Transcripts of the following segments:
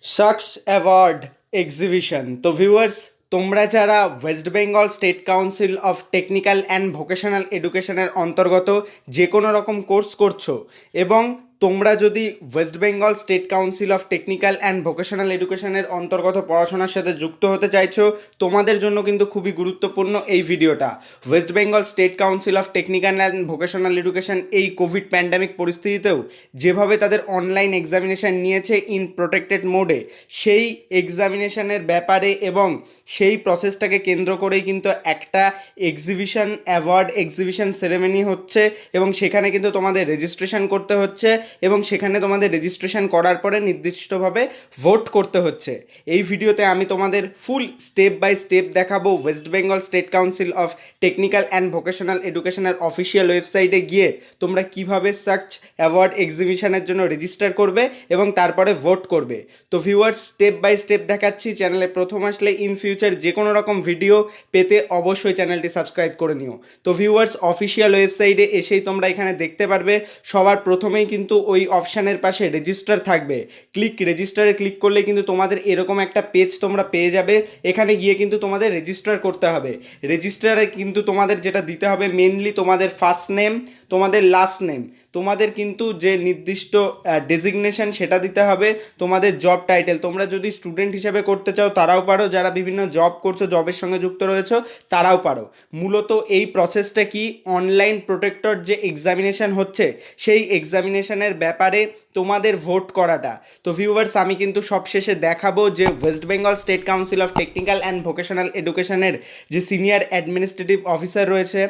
Sucks award exhibition. তো viewers, তোমরা যারা West Bengal state council of technical and vocational এডুকেশনের অন্তর্গত যে কোনো রকম কোর্স করছো এবং তোমরা যদি West Bengal state council of technical and vocational এডুকেশনের অন্তর্গত পড়াশোনার সাথে যুক্ত হতে চাইছো, তোমাদের জন্য কিন্তু খুবই গুরুত্বপূর্ণ এই ভিডিওটা। West Bengal state council of technical and vocational education এই কোভিড প্যান্ডামিক পরিস্থিতিতেও যেভাবে তাদের অনলাইন এক্সামিনেশান নিয়েছে ইন প্রোটেক্টেড মোডে, সেই এক্সামিনেশানের ব্যাপারে এবং সেই প্রসেসটাকে কেন্দ্র করেই কিন্তু একটা এক্সিবিশন অ্যাওয়ার্ড এক্সিবিশন সেরেমনি হচ্ছে এবং সেখানে কিন্তু তোমাদের রেজিস্ট্রেশন করতে হচ্ছে এবং সেখানে তোমাদের রেজিস্ট্রেশন করার পরে নির্দিষ্টভাবে ভোট করতে হচ্ছে। এই ভিডিওতে আমি তোমাদের ফুল স্টেপ বাই স্টেপ দেখাবো West Bengal state council of technical and vocational এডুকেশনের অফিসিয়াল ওয়েবসাইটে গিয়ে তোমরা কিভাবে সার্চ অ্যাওয়ার্ড এক্সিবিশনের জন্য রেজিস্টার করবে এবং তারপরে ভোট করবে। তো ভিউয়ার্স, স্টেপ বাই স্টেপ দেখাচ্ছি। চ্যানেলে প্রথম আসলে ইন ফিউচার যে কোনো রকম ভিডিও পেতে অবশ্যই চ্যানেলটি সাবস্ক্রাইব করে নিও। তো ভিউয়ার্স, অফিসিয়াল ওয়েবসাইটে এসেই তোমরা এখানে দেখতে পারবে সবার প্রথমেই কিন্তু ওই অপশানের পাশে রেজিস্টার থাকবে। রেজিস্টারে ক্লিক করলে কিন্তু তোমাদের এরকম একটা পেজ তোমরা পেয়ে যাবে। এখানে গিয়ে কিন্তু তোমাদের রেজিস্টার করতে হবে। রেজিস্টারে কিন্তু তোমাদের যেটা দিতে হবে মেনলি তোমাদের ফার্স্ট নেম, তোমাদের লাস্ট নেম, তোমাদের কিন্তু যে নির্দিষ্ট ডেজিগনেশন সেটা দিতে হবে, তোমাদের জব টাইটেল। তোমরা যদি স্টুডেন্ট হিসেবে করতে চাও তারাও পারো, যারা বিভিন্ন জব করছো, জবের সঙ্গে যুক্ত রয়েছো তারাও পারো। মূলত এই প্রসেসটা কি, অনলাইন প্রোটেক্টর যে এক্সামিনেশান হচ্ছে সেই এক্সামিনেশানের ব্যাপারে তোমাদের ভোট করাটা। তো ভিউয়ার্স, আমি কিন্তু সবশেষে দেখাবো যে West Bengal state council of technical and vocational এডুকেশনের যে সিনিয়র অ্যাডমিনিস্ট্রেটিভ অফিসার রয়েছে,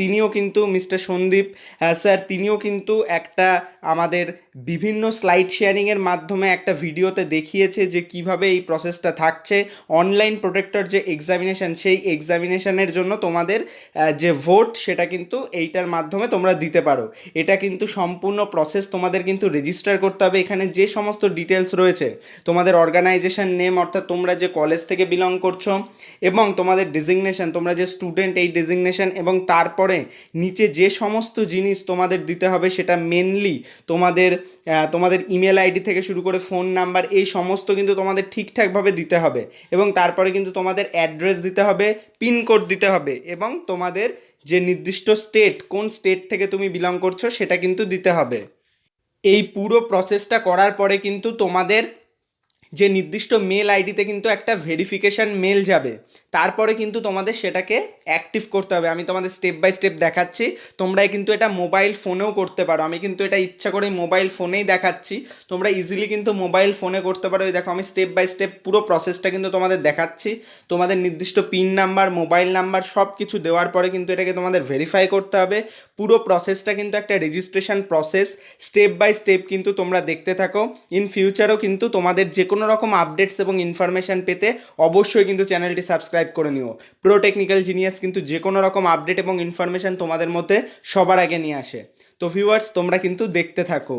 তিনিও কিন্তু মিস্টার সন্দীপ স্যার, তিনিও কিন্তু একটা আমাদের বিভিন্ন স্লাইড শেয়ারিংয়ের মাধ্যমে একটা ভিডিওতে দেখিয়েছে যে কিভাবে এই প্রসেসটা থাকছে। অনলাইন প্রোটেক্টর যে এক্সামিনেশান সেই এক্সামিনেশানের জন্য তোমাদের যে ভোট সেটা কিন্তু এইটার মাধ্যমে তোমরা দিতে পারো। এটা কিন্তু সম্পূর্ণ প্রসেস, তোমাদের কিন্তু রেজিস্টার করতে হবে। এখানে যে সমস্ত ডিটেলস রয়েছে, তোমাদের অর্গানাইজেশন নেম অর্থাৎ তোমরা যে কলেজ থেকে বিলং করছো এবং তোমাদের ডেজিগনেশন, তোমরা যে স্টুডেন্ট এই ডেজিগনেশন, এবং তারপরে নিচে যে সমস্ত জিনিস তোমাদের দিতে হবে সেটা মেনলি তোমাদের ইমেল আইডি থেকে শুরু করে ফোন নাম্বার, এই সমস্ত কিন্তু তোমাদের ঠিকঠাকভাবে দিতে হবে। এবং তারপরে কিন্তু তোমাদের অ্যাড্রেস দিতে হবে, পিনকোড দিতে হবে এবং তোমাদের যে নির্দিষ্ট স্টেট, কোন স্টেট থেকে তুমি বিলং করছো সেটা কিন্তু দিতে হবে। এই পুরো প্রসেসটা করার পরে কিন্তু তোমাদের যে নির্দিষ্ট মেল আইডিতে কিন্তু একটা ভেরিফিকেশান মেল যাবে। তারপরে কিন্তু তোমাদের সেটাকে অ্যাক্টিভ করতে হবে। আমি তোমাদের স্টেপ বাই স্টেপ দেখাচ্ছি। তোমরা কিন্তু এটা মোবাইল ফোনেও করতে পারো। আমি কিন্তু এটা ইচ্ছা করে মোবাইল ফোনেই দেখাচ্ছি। তোমরা ইজিলি কিন্তু মোবাইল ফোনে করতে পারো। এই দেখো, আমি স্টেপ বাই স্টেপ পুরো প্রসেসটা কিন্তু তোমাদের দেখাচ্ছি। তোমাদের নির্দিষ্ট পিন নাম্বার, মোবাইল নাম্বার সব কিছু দেওয়ার পরে কিন্তু এটাকে তোমাদের ভেরিফাই করতে হবে। পুরো প্রসেসটা কিন্তু একটা registration process. Step by step কিন্তু তোমরা দেখতে থাকো। ইন ফিউচারও কিন্তু তোমাদের যে কোনো রকম আপডেটস এবং ইনফরমেশান পেতে অবশ্যই কিন্তু চ্যানেলটি সাবস্ক্রাইব করে নিও। প্রো টেকনিক্যাল জিনিয়াস কিন্তু যে কোনো রকম আপডেট এবং ইনফরমেশান তোমাদের মধ্যে সবার আগে নিয়ে আসে। তো ভিউয়ার্স, তোমরা কিন্তু দেখতে থাকো।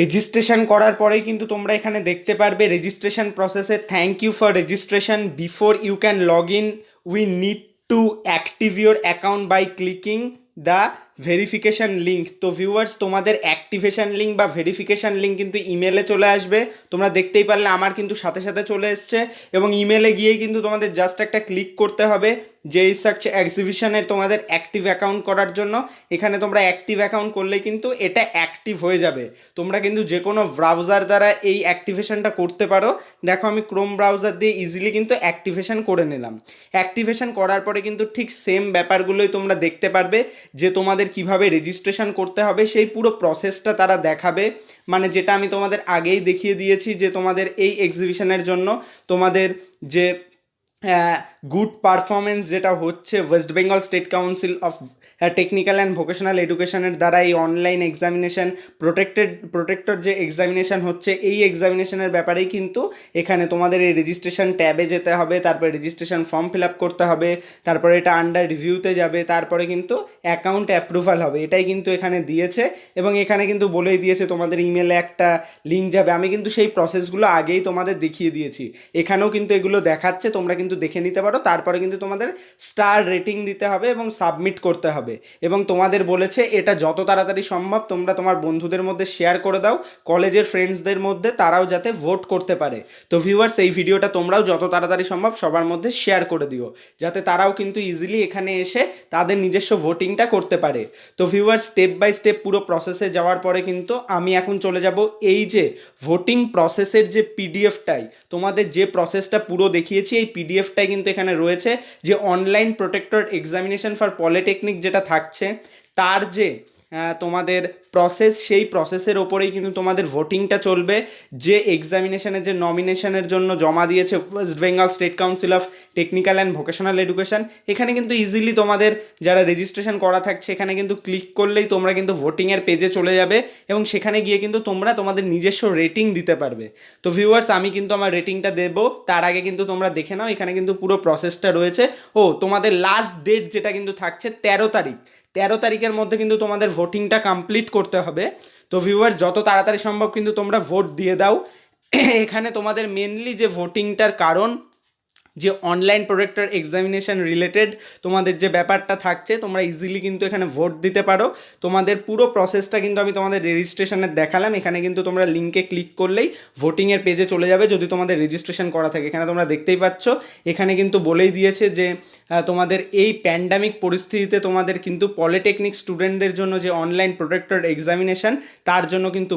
রেজিস্ট্রেশন করার পরেই কিন্তু তোমরা এখানে দেখতে পারবে রেজিস্ট্রেশন প্রসেসে thank you for registration before you can log in we need to active your account by clicking the verification link. তো ভিউয়ার্স, তোমাদের অ্যাক্টিভেশান লিঙ্ক বা ভেরিফিকেশান লিঙ্ক কিন্তু ইমেলে চলে আসবে। তোমরা দেখতেই পারলে আমার কিন্তু সাথে সাথে চলে এসছে, এবং ইমেলে গিয়েই কিন্তু তোমাদের জাস্ট একটা ক্লিক করতে হবে যে সার্চ এক্সিবিশনের তোমাদের অ্যাক্টিভ অ্যাকাউন্ট করার জন্য। এখানে তোমরা অ্যাক্টিভ অ্যাকাউন্ট করলে কিন্তু এটা অ্যাক্টিভ হয়ে যাবে। তোমরা কিন্তু যে কোনো ব্রাউজার দ্বারা এই অ্যাক্টিভেশনটা করতে পারো। দেখো আমি ক্রোম ব্রাউজার দিয়ে ইজিলি কিন্তু অ্যাক্টিভেশন করে নিলাম। অ্যাক্টিভেশন করার পরে কিন্তু ঠিক সেম ব্যাপারগুলোই তোমরা দেখতে পারবে যে তোমাদের কিভাবে রেজিস্ট্রেশন করতে হবে সেই পুরো প্রসেসটা তারা দেখাবে। মানে যেটা আমি তোমাদের আগেই দেখিয়ে দিয়েছি যে তোমাদের এই এক্সিবিশনের জন্য তোমাদের যে গুড পারফরমেন্স যেটা হচ্ছে West Bengal state council of technical and vocational এডুকেশনের দ্বারা এই অনলাইন এক্সামিনেশন প্রোটেক্টর যে এক্সামিনেশন হচ্ছে, এই এক্সামিনেশনের ব্যাপারেই কিন্তু এখানে তোমাদের এই রেজিস্ট্রেশন ট্যাবে যেতে হবে, তারপরে রেজিস্ট্রেশন ফর্ম ফিল আপ করতে হবে, তারপরে এটা আন্ডার রিভিউতে যাবে, তারপরে কিন্তু অ্যাকাউন্ট অ্যাপ্রুভাল হবে। এটাই কিন্তু এখানে দিয়েছে, এবং এখানে কিন্তু বলেই দিয়েছে তোমাদের ইমেলে একটা লিঙ্ক যাবে। আমি কিন্তু সেই প্রসেসগুলো আগেই তোমাদের দেখিয়ে দিয়েছি, এখানেও কিন্তু এগুলো দেখাচ্ছে, তোমরা কিন্তু দেখে নিতে পারো। তারপরে কিন্তু তোমাদের স্টার রেটিং দিতে হবে এবং সাবমিট করতে হবে, এবং তোমাদের বলেছে এটা যত তাড়াতাড়ি সম্ভব তোমরা তোমার বন্ধুদের মধ্যে শেয়ার করে দাও, কলেজের ফ্রেন্ডসদের মধ্যে, তারাও যাতে ভোট করতে পারে। তো ভিউয়ার্স, এই ভিডিওটা তোমরাও যত তাড়াতাড়ি সম্ভব সবার মধ্যে শেয়ার করে দিও, যাতে তারাও কিন্তু ইজিলি এখানে এসে তাদের নিজস্ব ভোটিংটা করতে পারে। তো ভিউয়ার্স, স্টেপ বাই স্টেপ পুরো প্রসেসে যাওয়ার পরে কিন্তু আমি এখন চলে যাব এই যে ভোটিং প্রসেসের যে পিডিএফটাই, তোমাদের যে প্রসেসটা পুরো দেখিয়েছি এই পিডিএফটাই কিন্তু এখানে রয়েছে, যে online protector examination for polytechnic যেটা থাকছে তার যে তোমাদের প্রসেস, সেই প্রসেসের ওপরেই কিন্তু তোমাদের ভোটিংটা চলবে। যে এক্সামিনেশনের যে নমিনেশনের জন্য জমা দিয়েছে West Bengal state council of technical and vocational education, এখানে কিন্তু ইজিলি তোমাদের যারা রেজিস্ট্রেশন করা থাকছে এখানে কিন্তু ক্লিক করলেই তোমরা কিন্তু ভোটিংয়ের পেজে চলে যাবে, এবং সেখানে গিয়ে কিন্তু তোমরা তোমাদের নিজস্ব রেটিং দিতে পারবে। তো ভিউয়ার্স, আমি কিন্তু আমার রেটিংটা দেবো, তার আগে কিন্তু তোমরা দেখে নাও এখানে কিন্তু পুরো প্রসেসটা রয়েছে। ও তোমাদের লাস্ট ডেট যেটা কিন্তু থাকছে 13 তারিখ, 13 তারিখের মধ্যে কিন্তু তোমাদের ভোটিংটা কমপ্লিট করতে হবে। তো ভিউয়ার্স, যত তাড়াতাড়ি সম্ভব কিন্তু তোমরা ভোট দিয়ে দাও। এখানে তোমাদের মেনলি যে ভোটিংটার কারণ, যে অনলাইন প্রোটেক্টর এক্সামিনেশন রিলেটেড তোমাদের যে ব্যাপারটা থাকছে, তোমরা ইজিলি কিন্তু এখানে ভোট দিতে পারো। তোমাদের পুরো প্রসেসটা কিন্তু আমি তোমাদের রেজিস্ট্রেশনের দেখালাম। এখানে কিন্তু তোমরা লিঙ্কে ক্লিক করলেই ভোটিংয়ের পেজে চলে যাবে যদি তোমাদের রেজিস্ট্রেশন করা থাকে। এখানে তোমরা দেখতেই পাচ্ছ, এখানে কিন্তু বলেই দিয়েছে যে তোমাদের এই প্যান্ডামিক পরিস্থিতিতে তোমাদের কিন্তু পলিটেকনিক স্টুডেন্টদের জন্য যে অনলাইন প্রোটেক্টর এক্সামিনেশন, তার জন্য কিন্তু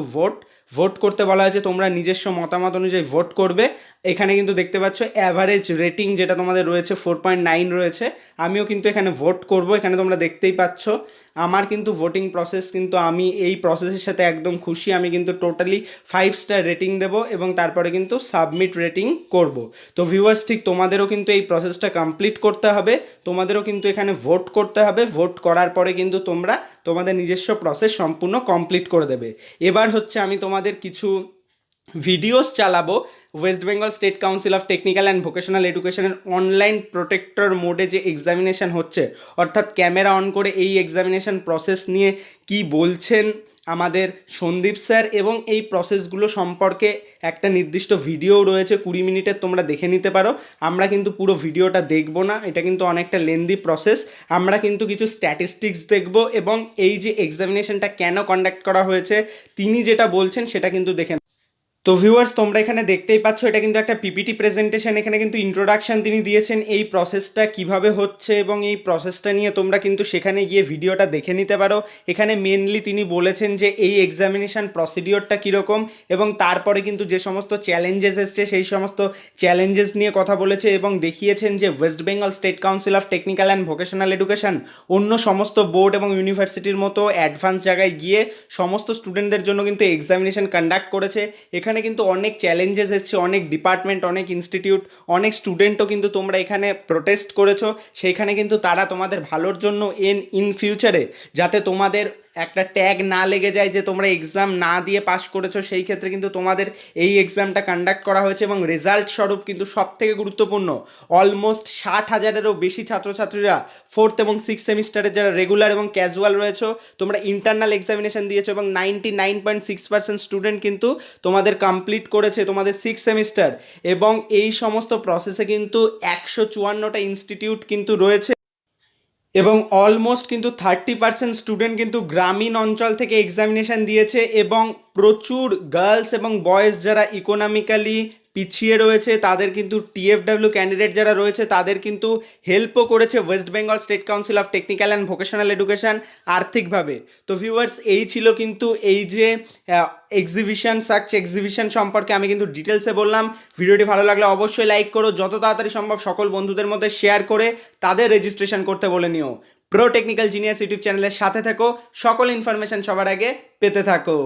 ভোট করতে বলা হয়েছে। তোমরা নিজস্ব মতামত অনুযায়ী ভোট করবে। এখানে কিন্তু দেখতে পাচ্ছ অ্যাভারেজ রেটিং যেটা তোমাদের রয়েছে 4.9 রয়েছে। আমিও কিন্তু এখানে ভোট করব। এখানে তোমরা দেখতেই পাচ্ছ আমার কিন্তু ভোটিং প্রসেস, কিন্তু আমি এই প্রসেসের সাথে একদম খুশি। আমি কিন্তু টোটালি 5 স্টার রেটিং দেব, এবং তারপরে কিন্তু সাবমিট রেটিং করব। তো ভিউয়ার্স, ঠিক তোমাদেরও কিন্তু এই প্রসেসটা কমপ্লিট করতে হবে, তোমাদেরও কিন্তু এখানে ভোট করতে হবে। ভোট করার পরে কিন্তু তোমরা তোমাদের নিজস্ব প্রসেস সম্পূর্ণ কমপ্লিট করে দেবে। এবার হচ্ছে আমি তোমাদের কিছু ভিডিওস চালাবো West Bengal state council of technical and vocational এডুকেশনের অনলাইন প্রোটেক্টর মোডে যে এক্সামিনেশন হচ্ছে, অর্থাৎ ক্যামেরা অন করে এই এক্সামিনেশন প্রসেস নিয়ে কি বলছেন আমাদের সন্দীপ স্যার, এবং এই প্রসেসগুলো সম্পর্কে একটা নির্দিষ্ট ভিডিও রয়েছে 20 মিনিটের, তোমরা দেখে নিতে পারো। আমরা কিন্তু পুরো ভিডিওটা দেখব না, এটা কিন্তু অনেকটা লেন্দি প্রসেস। আমরা কিন্তু কিছু স্ট্যাটিস্টিক্স দেখব, এবং এই যে এক্সামিনেশনটা কেন কন্ডাক্ট করা হয়েছে তিনি যেটা বলছেন সেটা কিন্তু দেখে। তো ভিউয়ার্স, তোমরা এখানে দেখতেই পাচ্ছ এটা কিন্তু একটা পিপিটি প্রেজেন্টেশন। এখানে কিন্তু ইন্ট্রোডাকশান তিনি দিয়েছেন এই প্রসেসটা কিভাবে হচ্ছে, এবং এই প্রসেসটা নিয়ে তোমরা কিন্তু সেখানে গিয়ে ভিডিওটা দেখে নিতে পারো। এখানে মেনলি তিনি বলেছেন যে এই এক্সামিনেশান প্রসিডিওরটা কীরকম, এবং তারপরে কিন্তু যে সমস্ত চ্যালেঞ্জেস এসছে সেই সমস্ত চ্যালেঞ্জেস নিয়ে কথা বলেছে, এবং দেখিয়েছেন যে West Bengal state council of technical and vocational education অন্য সমস্ত বোর্ড এবং ইউনিভার্সিটির মতো অ্যাডভান্স জায়গায় গিয়ে সমস্ত স্টুডেন্টদের জন্য কিন্তু এক্সামিনেশান কন্ডাক্ট করেছে। এখানে কিন্তু অনেক চ্যালেঞ্জেস এসছে, অনেক ডিপার্টমেন্ট, অনেক ইনস্টিটিউট, অনেক স্টুডেন্টও কিন্তু তোমরা এখানে প্রোটেস্ট করেছো। সেইখানে কিন্তু তারা তোমাদের ভালোর জন্য ইন ফিউচারে যাতে তোমাদের একটা ট্যাগ না লেগে যায় যে তোমরা এক্সাম না দিয়ে পাস করেছো, সেই ক্ষেত্রে কিন্তু তোমাদের এই এক্সামটা কন্ডাক্ট করা হয়েছে এবং রেজাল্ট স্বরূপ কিন্তু সব থেকে গুরুত্বপূর্ণ অলমোস্ট 60,000-এরও বেশি ছাত্রছাত্রীরা ফোর্থ এবং সিক্স সেমিস্টারের যারা রেগুলার এবং ক্যাজুয়াল রয়েছে তোমরা ইন্টারনাল এক্সামিনেশন দিয়েছো এবং 99.6% স্টুডেন্ট কিন্তু তোমাদের কমপ্লিট করেছে তোমাদের সিক্স সেমিস্টার। এবং এই সমস্ত প্রসেসে কিন্তু 154টা ইনস্টিটিউট কিন্তু রয়েছে এবং অলমোস্ট কিন্তু 30% স্টুডেন্ট কিন্তু গ্রামীণ অঞ্চল থেকে এক্সামিনেশন দিয়েছে এবং প্রচুর গার্লস এবং বয়েজ যারা ইকোনমিক্যালি পিছিয়ে রয়েছে তাদের কিন্তু টিএফডব্লিউ ক্যান্ডিডেট যারা রয়েছে তাদের কিন্তু হেল্পও করেছে West Bengal state council of technical and vocational education আর্থিকভাবে। তো ভিউয়ার্স, এই ছিল কিন্তু এই যে এক্সিবিশন সার্চ এক্সিবিশন সম্পর্কে আমি কিন্তু ডিটেলসে বললাম। ভিডিওটি ভালো লাগলে অবশ্যই লাইক করো, যত তাড়াতাড়ি সম্ভব সকল বন্ধুদের মধ্যে শেয়ার করে তাদের রেজিস্ট্রেশন করতে বলে নিও। প্রো টেকনিক্যাল জিনিয়াস ইউটিউব চ্যানেলের সাথে থেকো, সকল ইনফরমেশন সবার আগে পেতে থাকো।